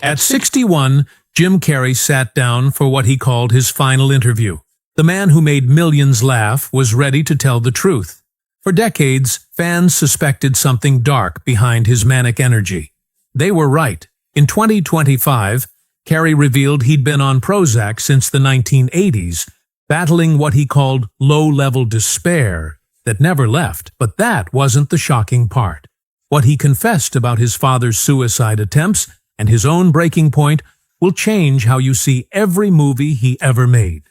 At 61, Jim Carrey sat down for what he called his final interview. The man who made millions laugh was ready to tell the truth. For decades, fans suspected something dark behind his manic energy. They were right. In 2025, Carrey revealed he'd been on Prozac since the 1980s, battling what he called low-level despair that never left. But that wasn't the shocking part. What he confessed about his father's suicide attempts and his own breaking point will change how you see every movie he ever made.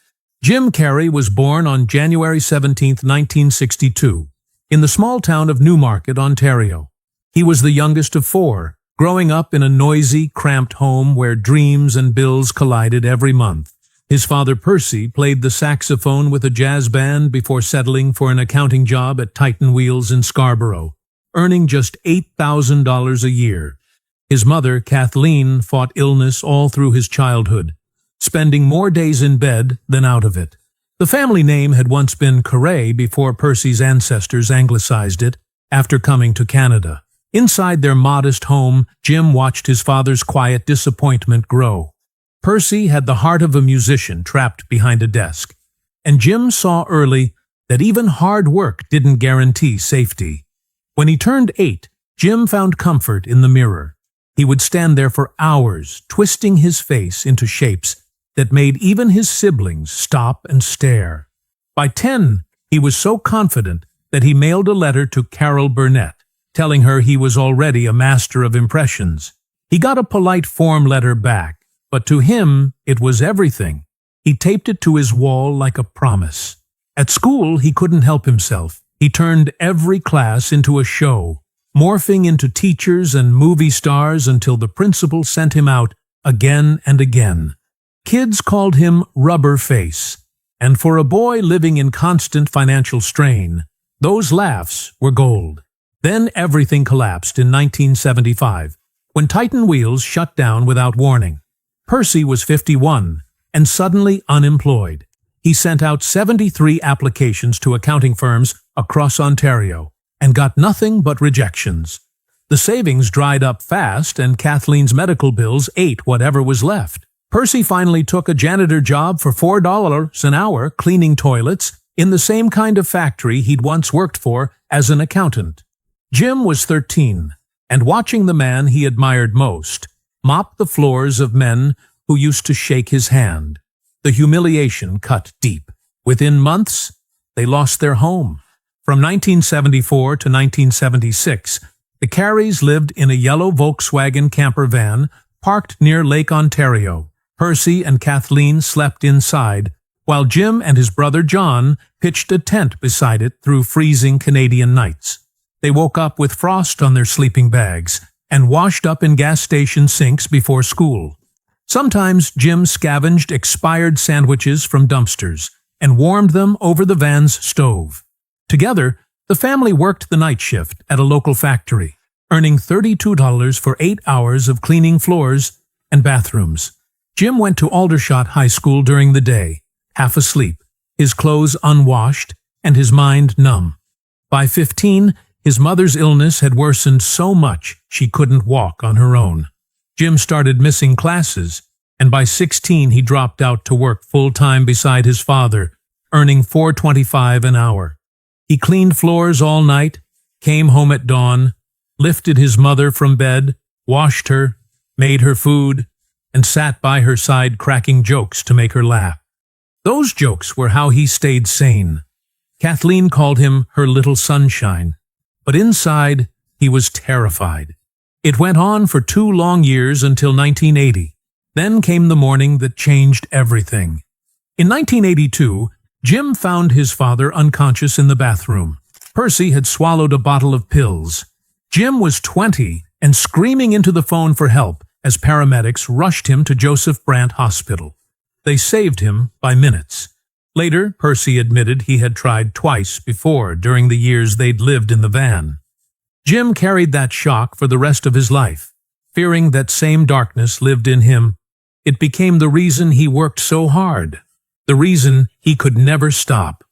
Jim Carrey was born on January 17, 1962, in the small town of Newmarket, Ontario. He was the youngest of four, growing up in a noisy, cramped home where dreams and bills collided every month. His father, Percy, played the saxophone with a jazz band before settling for an accounting job at Titan Wheels in Scarborough, earning just $8,000 a year. His mother, Kathleen, fought illness all through his childhood, spending more days in bed than out of it. The family name had once been Carrey before Percy's ancestors anglicized it after coming to Canada. Inside their modest home, Jim watched his father's quiet disappointment grow. Percy had the heart of a musician trapped behind a desk, and Jim saw early that even hard work didn't guarantee safety. When he turned 8, Jim found comfort in the mirror. He would stand there for hours, twisting his face into shapes that made even his siblings stop and stare. By 10, he was so confident that he mailed a letter to Carol Burnett, telling her he was already a master of impressions. He got a polite form letter back, but to him it was everything. He taped it to his wall like a promise. At school, he couldn't help himself. He turned every class into a show, morphing into teachers and movie stars until the principal sent him out again and again. Kids called him Rubber Face, and for a boy living in constant financial strain, those laughs were gold. Then everything collapsed in 1975, when Titan Wheels shut down without warning. Percy was 51 and suddenly unemployed. He sent out 73 applications to accounting firms across Ontario and got nothing but rejections. The savings dried up fast, and Kathleen's medical bills ate whatever was left. Percy finally took a janitor job for $4 an hour cleaning toilets in the same kind of factory he'd once worked for as an accountant. Jim was 13, and watching the man he admired most mop the floors of men who used to shake his hand, the humiliation cut deep. Within months, they lost their home. From 1974 to 1976, the Carreys lived in a yellow Volkswagen camper van parked near Lake Ontario. Percy and Kathleen slept inside, while Jim and his brother John pitched a tent beside it through freezing Canadian nights. They woke up with frost on their sleeping bags and washed up in gas station sinks before school. Sometimes Jim scavenged expired sandwiches from dumpsters and warmed them over the van's stove. Together, the family worked the night shift at a local factory, earning $32 for 8 hours of cleaning floors and bathrooms. Jim went to Aldershot High School during the day, half asleep, his clothes unwashed, and his mind numb. By 15, his mother's illness had worsened so much she couldn't walk on her own. Jim started missing classes, and by 16 he dropped out to work full-time beside his father, earning $4.25 an hour. He cleaned floors all night, came home at dawn, lifted his mother from bed, washed her, made her food, and sat by her side cracking jokes to make her laugh. Those jokes were how he stayed sane. Kathleen called him her little sunshine, but inside he was terrified. It went on for 2 long years until 1980. Then came the morning that changed everything. In 1982, Jim found his father unconscious in the bathroom. Percy had swallowed a bottle of pills. Jim was 20 and screaming into the phone for help as paramedics rushed him to Joseph Brant Hospital. They saved him by minutes. Later, Percy admitted he had tried twice before during the years they'd lived in the van. Jim carried that shock for the rest of his life, fearing that same darkness lived in him. It became the reason he worked so hard, the reason he could never stop.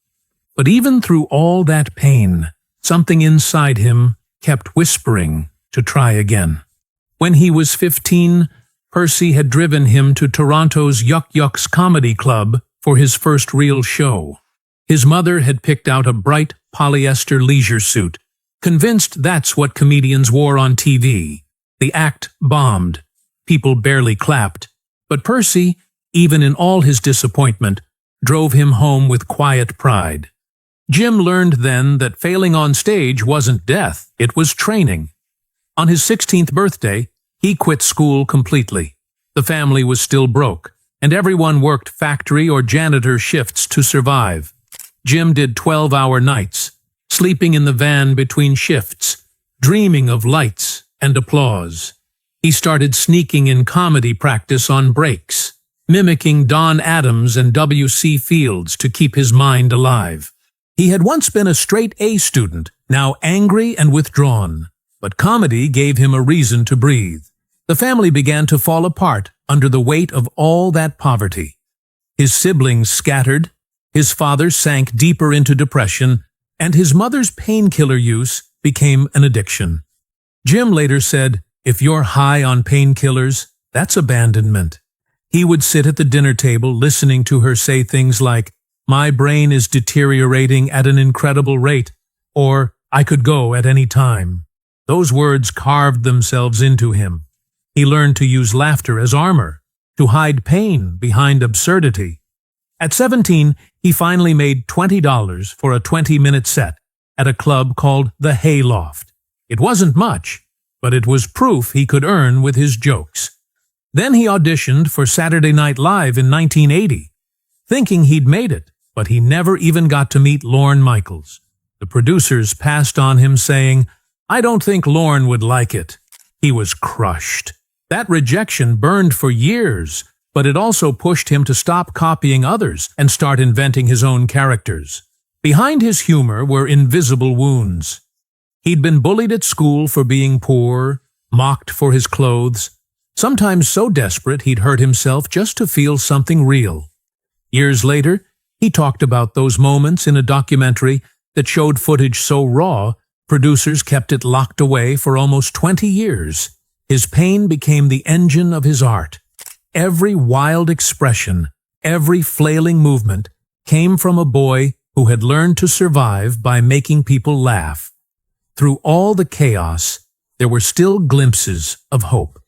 But even through all that pain, something inside him kept whispering to try again. When he was 15, Percy had driven him to Toronto's Yuck Yucks Comedy Club for his first real show. His mother had picked out a bright polyester leisure suit, convinced that's what comedians wore on TV. The act bombed. People barely clapped. But Percy, even in all his disappointment, drove him home with quiet pride. Jim learned then that failing on stage wasn't death, it was training. On his 16th birthday, he quit school completely. The family was still broke, and everyone worked factory or janitor shifts to survive. Jim did 12-hour nights, sleeping in the van between shifts, dreaming of lights and applause. He started sneaking in comedy practice on breaks, mimicking Don Adams and W.C. Fields to keep his mind alive. He had once been a straight A student, now angry and withdrawn. But comedy gave him a reason to breathe. The family began to fall apart under the weight of all that poverty. His siblings scattered, his father sank deeper into depression, and his mother's painkiller use became an addiction. Jim later said, "If you're high on painkillers, that's abandonment." He would sit at the dinner table listening to her say things like, "My brain is deteriorating at an incredible rate," or "I could go at any time." Those words carved themselves into him. He learned to use laughter as armor, to hide pain behind absurdity. At 17, he finally made $20 for a 20-minute set at a club called the Hayloft. It wasn't much, but it was proof he could earn with his jokes. Then he auditioned for Saturday Night Live in 1980, thinking he'd made it, but he never even got to meet Lorne Michaels. The producers passed on him saying, "I don't think Lorne would like it." He was crushed. That rejection burned for years, but it also pushed him to stop copying others and start inventing his own characters. Behind his humor were invisible wounds. He'd been bullied at school for being poor, mocked for his clothes, sometimes so desperate he'd hurt himself just to feel something real. Years later, he talked about those moments in a documentary that showed footage so raw, producers kept it locked away for almost 20 years. His pain became the engine of his art. Every wild expression, every flailing movement came from a boy who had learned to survive by making people laugh. Through all the chaos, there were still glimpses of hope.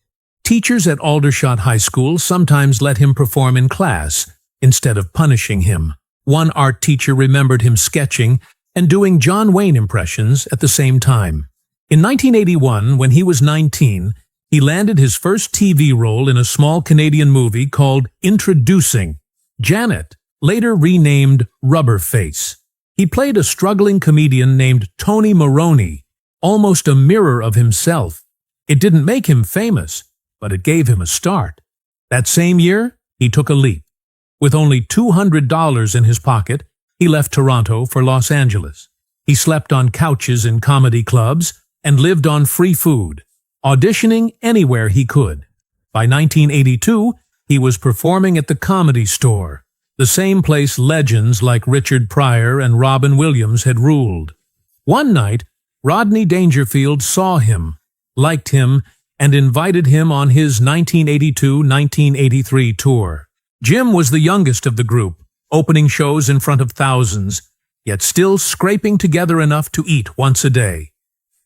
Teachers at Aldershot High School sometimes let him perform in class instead of punishing him. One art teacher remembered him sketching and doing John Wayne impressions at the same time. In 1981, when he was 19, he landed his first TV role in a small Canadian movie called Introducing Janet, later renamed Rubberface. He played a struggling comedian named Tony Maroney, almost a mirror of himself. It didn't make him famous, but it gave him a start. That same year, he took a leap. With only $200 in his pocket, he left Toronto for Los Angeles. He slept on couches in comedy clubs and lived on free food, auditioning anywhere he could. By 1982, he was performing at the Comedy Store, the same place legends like Richard Pryor and Robin Williams had ruled. One night, Rodney Dangerfield saw him, liked him, and invited him on his 1982-1983 tour. Jim was the youngest of the group, opening shows in front of thousands, yet still scraping together enough to eat once a day.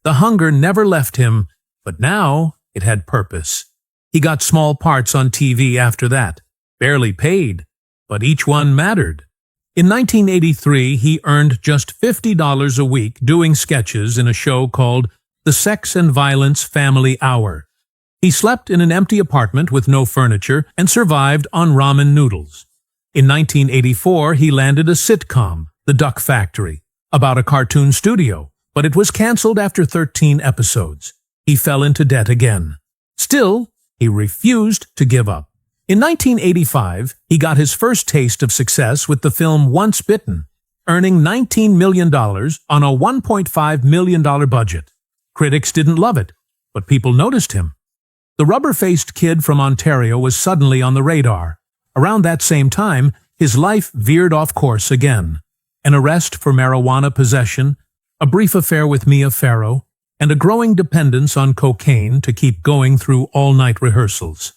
The hunger never left him, but now it had purpose. He got small parts on TV after that, barely paid, but each one mattered. In 1983, he earned just $50 a week doing sketches in a show called The Sex and Violence Family Hour. He slept in an empty apartment with no furniture and survived on ramen noodles. In 1984, he landed a sitcom, The Duck Factory, about a cartoon studio, but it was canceled after 13 episodes. He fell into debt again. Still, he refused to give up. In 1985, he got his first taste of success with the film Once Bitten, earning $19 million on a $1.5 million budget. Critics didn't love it, but people noticed him. The rubber-faced kid from Ontario was suddenly on the radar. Around that same time, his life veered off course again. An arrest for marijuana possession, a brief affair with Mia Farrow, and a growing dependence on cocaine to keep going through all-night rehearsals.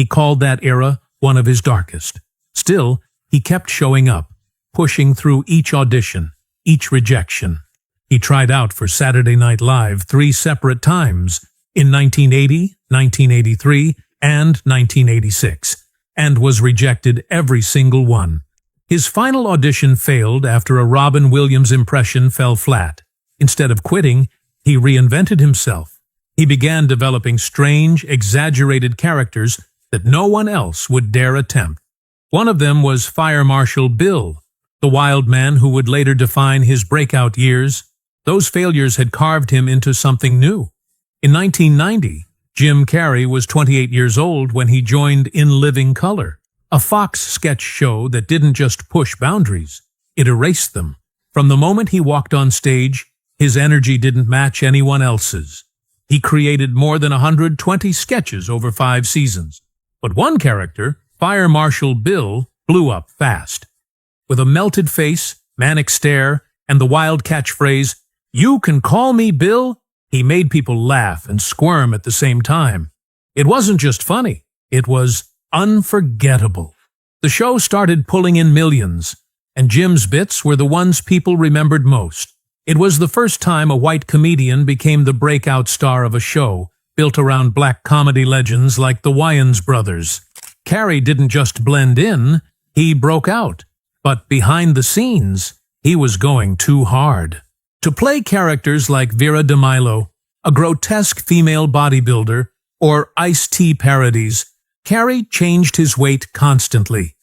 He called that era one of his darkest. Still, he kept showing up, pushing through each audition, each rejection. He tried out for Saturday Night Live 3 separate times, in 1980, 1983, and 1986, and was rejected every single one. His final audition failed after a Robin Williams impression fell flat. Instead of quitting, he reinvented himself. He began developing strange, exaggerated characters that no one else would dare attempt. One of them was Fire Marshal Bill, the wild man who would later define his breakout years. Those failures had carved him into something new. In 1990, Jim Carrey was 28 years old when he joined In Living Color, a Fox sketch show that didn't just push boundaries, it erased them. From the moment he walked on stage, his energy didn't match anyone else's. He created more than 120 sketches over 5 seasons. But one character, Fire Marshal Bill, blew up fast. With a melted face, manic stare, and the wild catchphrase, "You can call me Bill," he made people laugh and squirm at the same time. It wasn't just funny, it was unforgettable. The show started pulling in millions, and Jim's bits were the ones people remembered most. It was the first time a white comedian became the breakout star of a show built around black comedy legends like the Wayans brothers. Carrey didn't just blend in, he broke out. But behind the scenes, he was going too hard. To play characters like Vera DeMilo, a grotesque female bodybuilder, or Ice-T parodies, Carrey changed his weight constantly,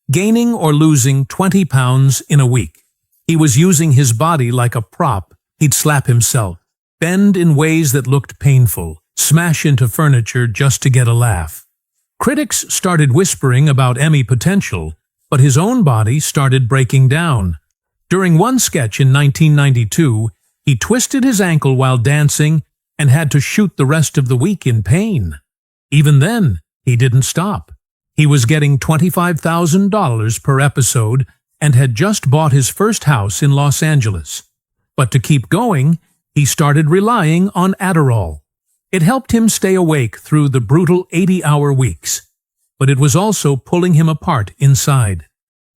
gaining or losing 20 pounds in a week. He was using his body like a prop. He'd slap himself, bend in ways that looked painful, smash into furniture just to get a laugh. Critics started whispering about Emmy potential, but his own body started breaking down. During one sketch in 1992, he twisted his ankle while dancing and had to shoot the rest of the week in pain. Even then, he didn't stop. He was getting $25,000 per episode and had just bought his first house in Los Angeles. But to keep going, he started relying on Adderall. It helped him stay awake through the brutal 80-hour weeks, but it was also pulling him apart inside.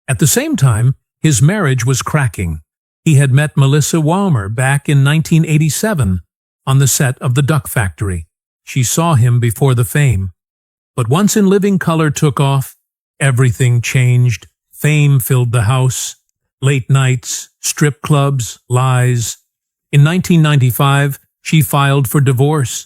At the same time, his marriage was cracking. He had met Melissa Walmer back in 1987 on the set of The Duck Factory. She saw him before the fame. But once In Living Color took off, everything changed. Fame filled the house. Late nights, strip clubs, lies. In 1995, she filed for divorce.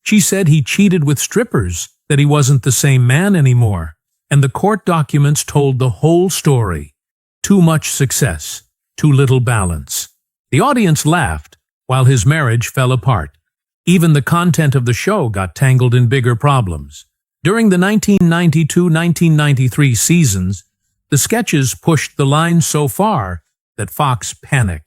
She said he cheated with strippers, that he wasn't the same man anymore, and the court documents told the whole story. Too much success, too little balance. The audience laughed, while his marriage fell apart. Even the content of the show got tangled in bigger problems. During the 1992-1993 seasons, the sketches pushed the line so far that Fox panicked.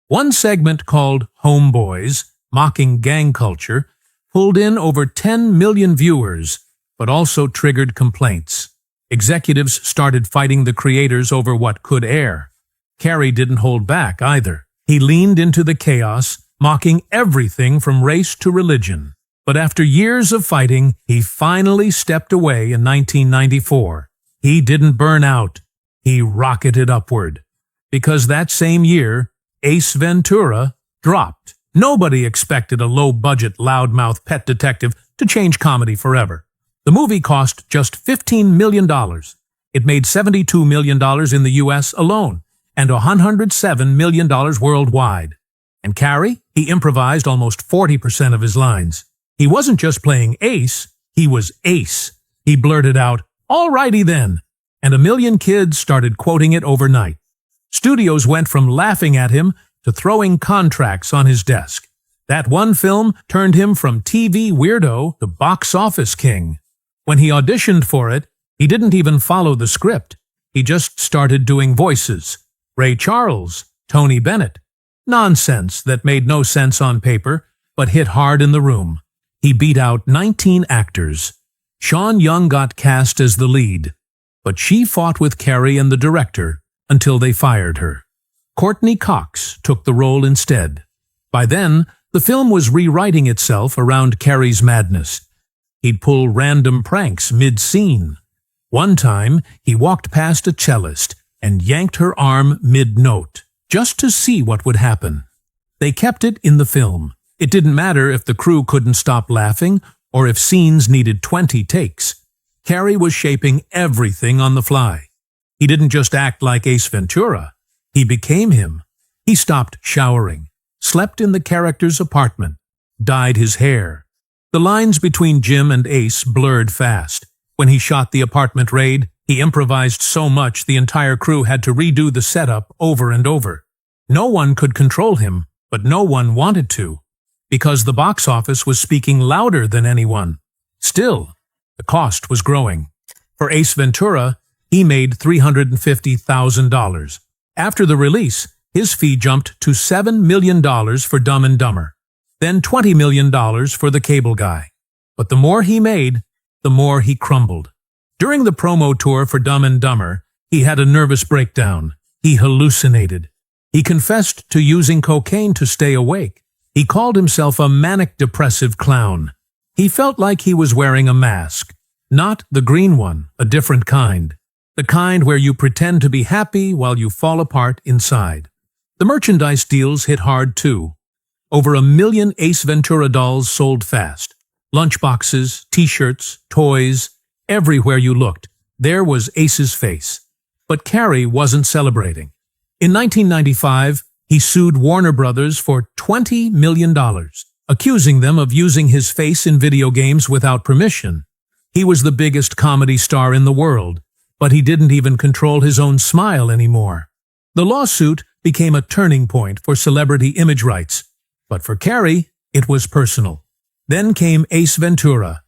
One segment called Homeboys, mocking gang culture, pulled in over 10 million viewers, but also triggered complaints. Executives started fighting the creators over what could air. Carrey didn't hold back either. He leaned into the chaos, mocking everything from race to religion. But after years of fighting, he finally stepped away in 1994. He didn't burn out. He rocketed upward. Because that same year, Ace Ventura dropped. Nobody expected a low-budget, loudmouth pet detective to change comedy forever. The movie cost just $15 million. It made $72 million in the U.S. alone, and $107 million worldwide. And Carrey, he improvised almost 40% of his lines. He wasn't just playing Ace, he was Ace. He blurted out, "Alrighty then," and a million kids started quoting it overnight. Studios went from laughing at him to throwing contracts on his desk. That one film turned him from TV weirdo to box office king. When he auditioned for it, he didn't even follow the script. He just started doing voices. Ray Charles, Tony Bennett. Nonsense that made no sense on paper, but hit hard in the room. He beat out 19 actors. Sean Young got cast as the lead, but she fought with Carrey and the director until they fired her. Courtney Cox took the role instead. By then, the film was rewriting itself around Carrey's madness. He'd pull random pranks mid-scene. One time, he walked past a cellist and yanked her arm mid-note, just to see what would happen. They kept it in the film. It didn't matter if the crew couldn't stop laughing or if scenes needed 20 takes. Carrey was shaping everything on the fly. He didn't just act like Ace Ventura. He became him. He stopped showering, slept in the character's apartment, dyed his hair. The lines between Jim and Ace blurred fast. When he shot the apartment raid, he improvised so much the entire crew had to redo the setup over and over. No one could control him, but no one wanted to, because the box office was speaking louder than anyone. Still, the cost was growing. For Ace Ventura, he made $350,000. After the release, his fee jumped to $7 million for Dumb and Dumber, then $20 million for The Cable Guy. But the more he made, the more he crumbled. During the promo tour for Dumb and Dumber, he had a nervous breakdown. He hallucinated. He confessed to using cocaine to stay awake. He called himself a manic-depressive clown. He felt like he was wearing a mask. Not the green one, a different kind. The kind where you pretend to be happy while you fall apart inside. The merchandise deals hit hard too. Over 1 million Ace Ventura dolls sold fast. Lunchboxes, t-shirts, toys, everywhere you looked, there was Ace's face. But Carrey wasn't celebrating. In 1995, he sued Warner Brothers for $20 million, accusing them of using his face in video games without permission. He was the biggest comedy star in the world, but he didn't even control his own smile anymore. The lawsuit became a turning point for celebrity image rights, but for Carrey, it was personal. Then came Ace Ventura,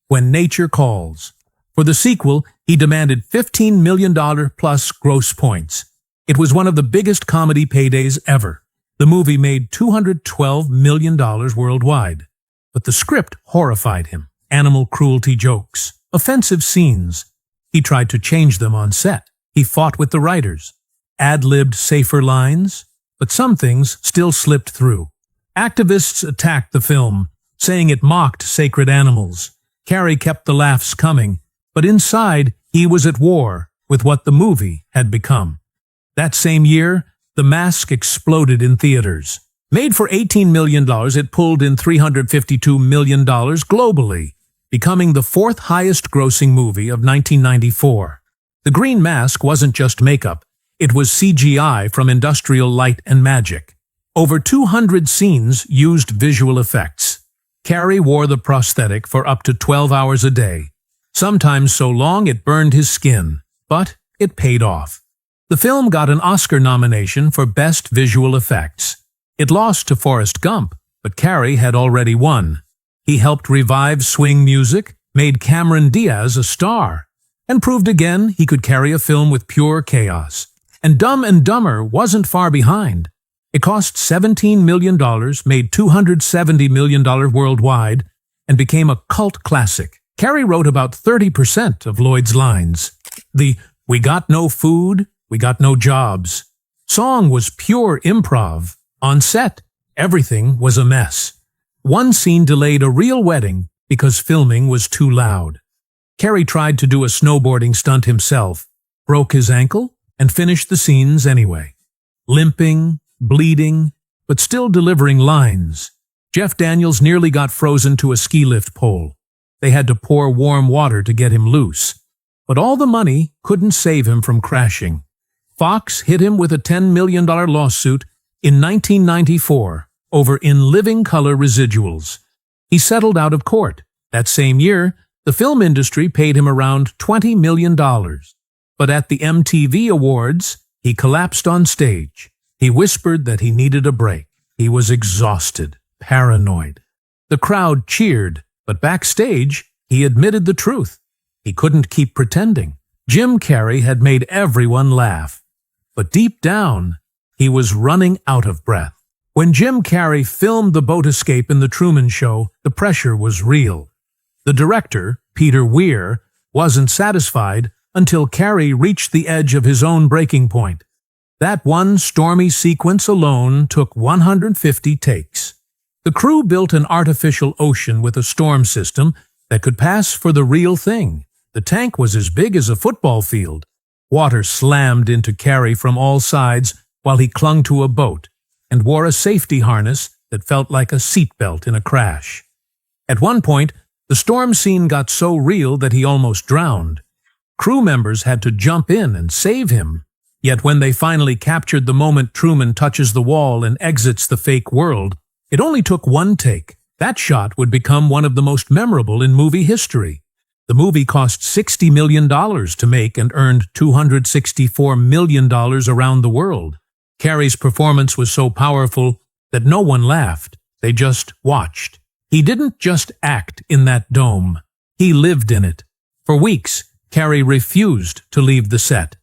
When Nature Calls. For the sequel, he demanded $15 million plus gross points. It was one of the biggest comedy paydays ever. The movie made $212 million worldwide. But the script horrified him. Animal cruelty jokes, offensive scenes. He tried to change them on set. He fought with the writers. Ad-libbed safer lines, but some things still slipped through. Activists attacked the film, saying it mocked sacred animals. Carrey kept the laughs coming, but inside he was at war with what the movie had become. That same year, The Mask exploded in theaters. Made for $18 million, it pulled in $352 million globally, becoming the fourth highest-grossing movie of 1994. The green mask wasn't just makeup. It was CGI from Industrial Light and Magic. Over 200 scenes used visual effects. Carrey wore the prosthetic for up to 12 hours a day, sometimes so long it burned his skin, but it paid off. The film got an Oscar nomination for Best Visual Effects. It lost to Forrest Gump, but Carrey had already won. He helped revive swing music, made Cameron Diaz a star, and proved again he could carry a film with pure chaos. And Dumb and Dumber wasn't far behind. It cost $17 million, made $270 million worldwide, and became a cult classic. Carrey wrote about 30% of Lloyd's lines. The "We got no food, we got no jobs" song was pure improv. On set, everything was a mess. One scene delayed a real wedding because filming was too loud. Carrey tried to do a snowboarding stunt himself, broke his ankle, and finished the scenes anyway. Limping, bleeding, but still delivering lines. Jeff Daniels nearly got frozen to a ski lift pole. They had to pour warm water to get him loose. But all the money couldn't save him from crashing. Fox hit him with a $10 million lawsuit in 1994 over In Living Color residuals. He settled out of court. That same year, the film industry paid him around $20 million. But at the MTV Awards, he collapsed on stage. He whispered that he needed a break. He was exhausted, paranoid. The crowd cheered, but backstage, he admitted the truth. He couldn't keep pretending. Jim Carrey had made everyone laugh. But deep down, he was running out of breath. When Jim Carrey filmed the boat escape in The Truman Show, the pressure was real. The director, Peter Weir, wasn't satisfied until Carrey reached the edge of his own breaking point. That one stormy sequence alone took 150 takes. The crew built an artificial ocean with a storm system that could pass for the real thing. The tank was as big as a football field. Water slammed into Carrey from all sides while he clung to a boat and wore a safety harness that felt like a seatbelt in a crash. At one point, the storm scene got so real that he almost drowned. Crew members had to jump in and save him. Yet when they finally captured the moment Truman touches the wall and exits the fake world, it only took one take. That shot would become one of the most memorable in movie history. The movie cost $60 million to make and earned $264 million around the world. Carrey's performance was so powerful that no one laughed. They just watched. He didn't just act in that dome. He lived in it. For weeks, Carrey refused to leave the set.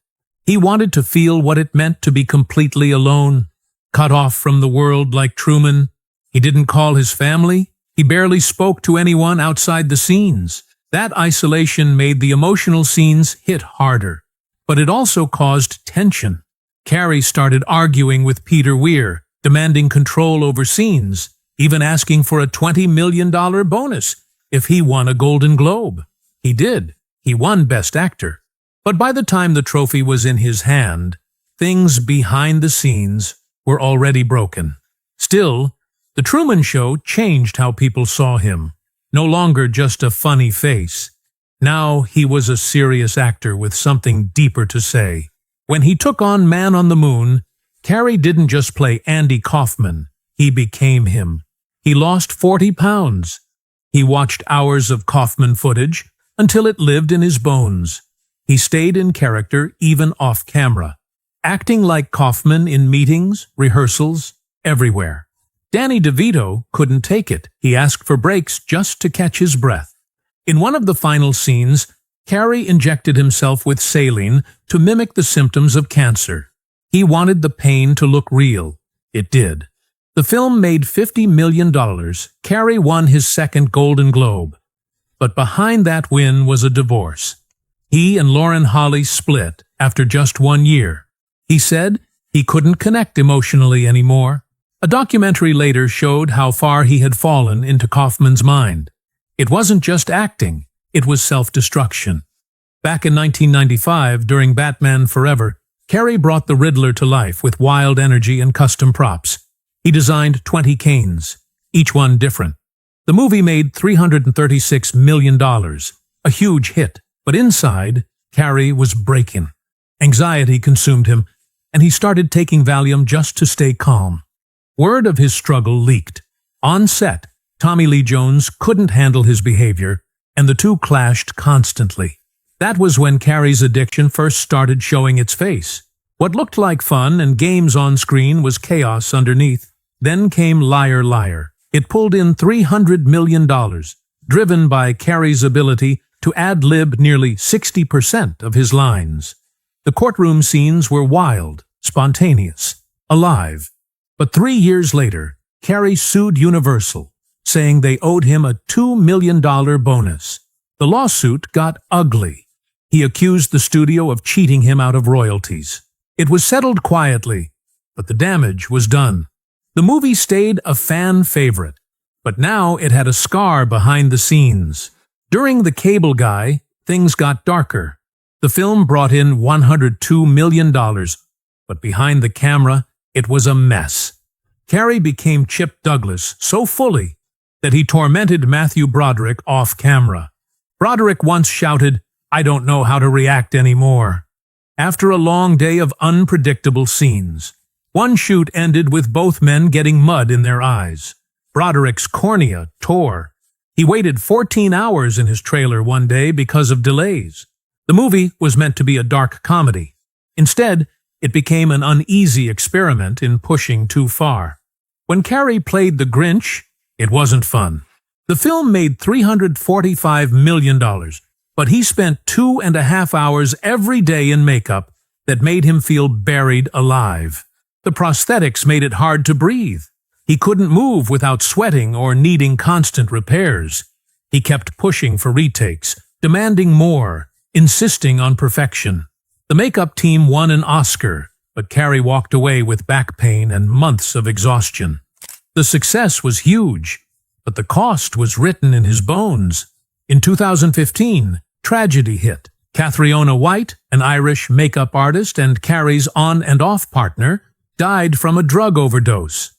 He wanted to feel what it meant to be completely alone, cut off from the world like Truman. He didn't call his family. He barely spoke to anyone outside the scenes. That isolation made the emotional scenes hit harder. But it also caused tension. Carrey started arguing with Peter Weir, demanding control over scenes, even asking for a $20 million bonus if he won a Golden Globe. He did. He won Best Actor. But by the time the trophy was in his hand, things behind the scenes were already broken. Still, The Truman Show changed how people saw him. No longer just a funny face. Now he was a serious actor with something deeper to say. When he took on Man on the Moon, Carrey didn't just play Andy Kaufman. He became him. He lost 40 pounds. He watched hours of Kaufman footage until it lived in his bones. He stayed in character even off camera, acting like Kaufman in meetings, rehearsals, everywhere. Danny DeVito couldn't take it. He asked for breaks just to catch his breath. In one of the final scenes, Carrey injected himself with saline to mimic the symptoms of cancer. He wanted the pain to look real. It did. The film made $50 million. Carrey won his second Golden Globe. But behind that win was a divorce. He and Lauren Holly split after just 1 year. He said he couldn't connect emotionally anymore. A documentary later showed how far he had fallen into Kaufman's mind. It wasn't just acting, it was self-destruction. Back in 1995, during Batman Forever, Carrey brought the Riddler to life with wild energy and custom props. He designed 20 canes, each one different. The movie made $336 million, a huge hit. But inside, Carrey was breaking. Anxiety consumed him, and he started taking Valium just to stay calm. Word of his struggle leaked. On set, Tommy Lee Jones couldn't handle his behavior, and the two clashed constantly. That was when Carrey's addiction first started showing its face. What looked like fun and games on screen was chaos underneath. Then came Liar Liar. It pulled in $300 million, driven by Carrey's ability to ad-lib nearly 60% of his lines. The courtroom scenes were wild, spontaneous, alive. But 3 years later, Carrey sued Universal, saying they owed him a $2 million bonus. The lawsuit got ugly. He accused the studio of cheating him out of royalties. It was settled quietly, but the damage was done. The movie stayed a fan favorite, but now it had a scar behind the scenes. During The Cable Guy, things got darker. The film brought in $102 million, but behind the camera, it was a mess. Carrey became Chip Douglas so fully that he tormented Matthew Broderick off camera. Broderick once shouted, "I don't know how to react anymore." After a long day of unpredictable scenes, one shoot ended with both men getting mud in their eyes. Broderick's cornea tore. He waited 14 hours in his trailer one day because of delays. The movie was meant to be a dark comedy. Instead, it became an uneasy experiment in pushing too far. When Carrey played the Grinch, it wasn't fun. The film made $345 million, but he spent 2.5 hours every day in makeup that made him feel buried alive. The prosthetics made it hard to breathe. He couldn't move without sweating or needing constant repairs. He kept pushing for retakes, demanding more, insisting on perfection. The makeup team won an Oscar, but Carrey walked away with back pain and months of exhaustion. The success was huge, but the cost was written in his bones. In 2015, tragedy hit. Catriona White, an Irish makeup artist and Carrey's on and off partner, died from a drug overdose.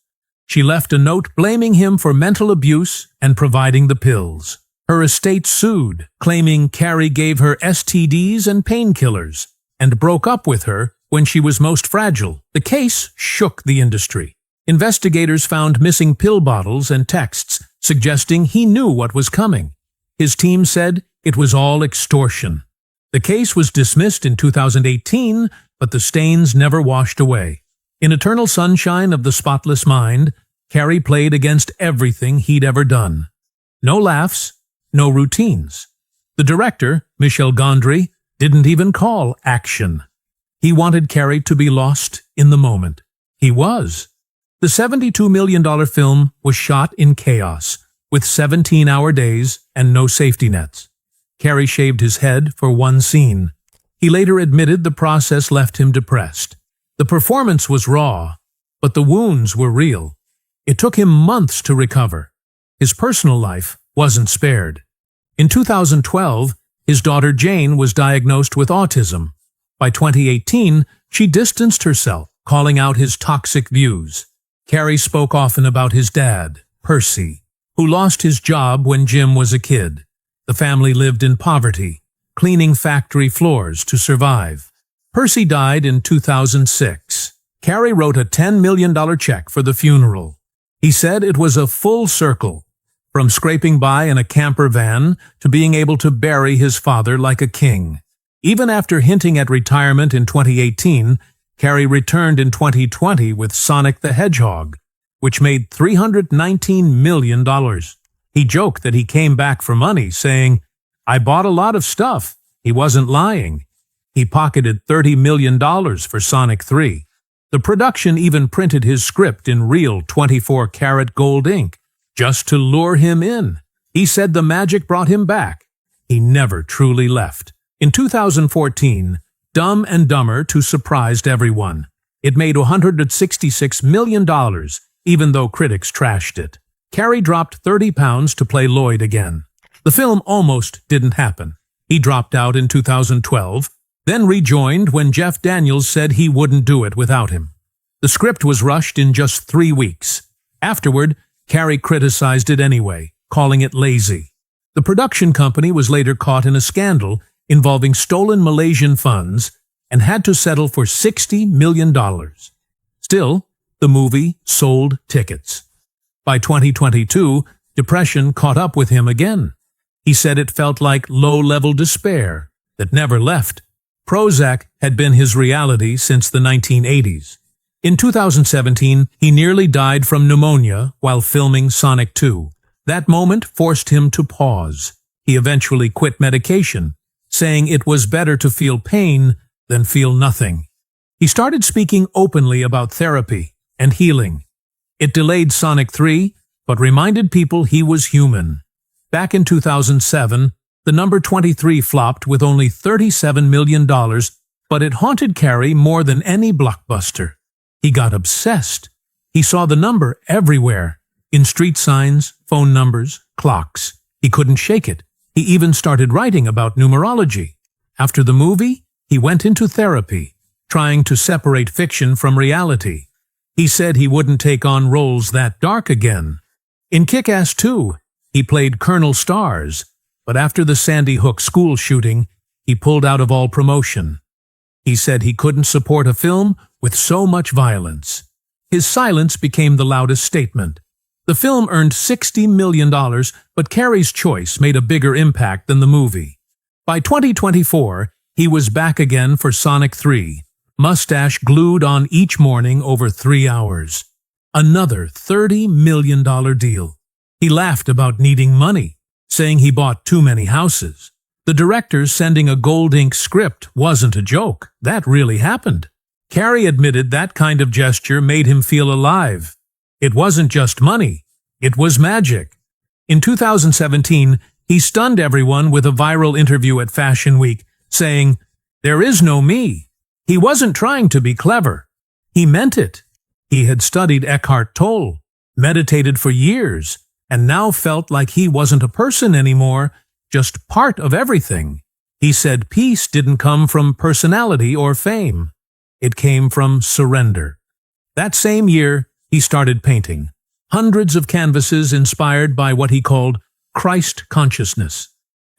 She left a note blaming him for mental abuse and providing the pills. Her estate sued, claiming Carrey gave her STDs and painkillers, and broke up with her when she was most fragile. The case shook the industry. Investigators found missing pill bottles and texts suggesting he knew what was coming. His team said it was all extortion. The case was dismissed in 2018, but the stains never washed away. In Eternal Sunshine of the Spotless Mind, Carrey played against everything he'd ever done. No laughs, no routines. The director, Michel Gondry, didn't even call action. He wanted Carrey to be lost in the moment. He was. The $72 million film was shot in chaos, with 17-hour days and no safety nets. Carrey shaved his head for one scene. He later admitted the process left him depressed. The performance was raw, but the wounds were real. It took him months to recover. His personal life wasn't spared. In 2012, his daughter Jane was diagnosed with autism. By 2018, she distanced herself, calling out his toxic views. Carrey spoke often about his dad, Percy, who lost his job when Jim was a kid. The family lived in poverty, cleaning factory floors to survive. Percy died in 2006. Carrey wrote a $10 million check for the funeral. He said it was a full circle, from scraping by in a camper van to being able to bury his father like a king. Even after hinting at retirement in 2018, Carrey returned in 2020 with Sonic the Hedgehog, which made $319 million. He joked that he came back for money, saying, "I bought a lot of stuff." He wasn't lying. He pocketed $30 million for Sonic 3. The production even printed his script in real 24-karat gold ink, just to lure him in. He said the magic brought him back. He never truly left. In 2014, Dumb and Dumber 2 surprised everyone. It made $166 million, even though critics trashed it. Carrey dropped 30 pounds to play Lloyd again. The film almost didn't happen. He dropped out in 2012, then rejoined when Jeff Daniels said he wouldn't do it without him. The script was rushed in just 3 weeks. Afterward, Carrey criticized it anyway, calling it lazy. The production company was later caught in a scandal involving stolen Malaysian funds and had to settle for $60 million. Still, the movie sold tickets. By 2022, depression caught up with him again. He said it felt like low-level despair that never left. Prozac had been his reality since the 1980s. In 2017, he nearly died from pneumonia while filming Sonic 2. That moment forced him to pause. He eventually quit medication, saying it was better to feel pain than feel nothing. He started speaking openly about therapy and healing. It delayed Sonic 3, but reminded people he was human. Back in 2007, the number 23 flopped with only $37 million, but it haunted Carrey more than any blockbuster. He got obsessed. He saw the number everywhere, in street signs, phone numbers, clocks. He couldn't shake it. He even started writing about numerology. After the movie, he went into therapy, trying to separate fiction from reality. He said he wouldn't take on roles that dark again. In Kick-Ass 2, he played Colonel Stars, but after the Sandy Hook school shooting, he pulled out of all promotion. He said he couldn't support a film with so much violence. His silence became the loudest statement. The film earned $60 million, but Carrey's choice made a bigger impact than the movie. By 2024, he was back again for Sonic 3, mustache glued on each morning over 3 hours. Another $30 million deal. He laughed about needing money, saying he bought too many houses. The director sending a gold ink script wasn't a joke. That really happened. Carrey admitted that kind of gesture made him feel alive. It wasn't just money. It was magic. In 2017, he stunned everyone with a viral interview at Fashion Week, saying, "There is no me." He wasn't trying to be clever. He meant it. He had studied Eckhart Tolle, meditated for years, and now felt like he wasn't a person anymore, just part of everything. He said peace didn't come from personality or fame. It came from surrender. That same year, he started painting. Hundreds of canvases inspired by what he called Christ consciousness.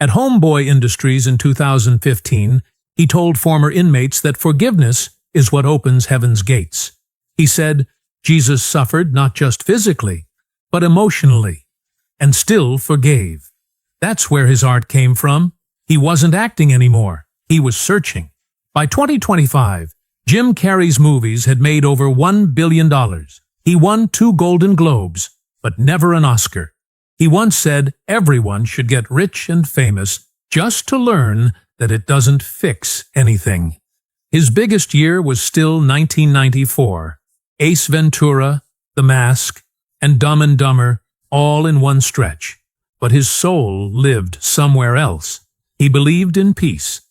At Homeboy Industries in 2015, he told former inmates that forgiveness is what opens heaven's gates. He said, Jesus suffered not just physically, but emotionally, and still forgave. That's where his art came from. He wasn't acting anymore. He was searching. By 2025, Jim Carrey's movies had made over $1 billion. He won 2 Golden Globes, but never an Oscar. He once said everyone should get rich and famous just to learn that it doesn't fix anything. His biggest year was still 1994. Ace Ventura, The Mask, and Dumb and Dumber all in one stretch. But his soul lived somewhere else. He believed in peace,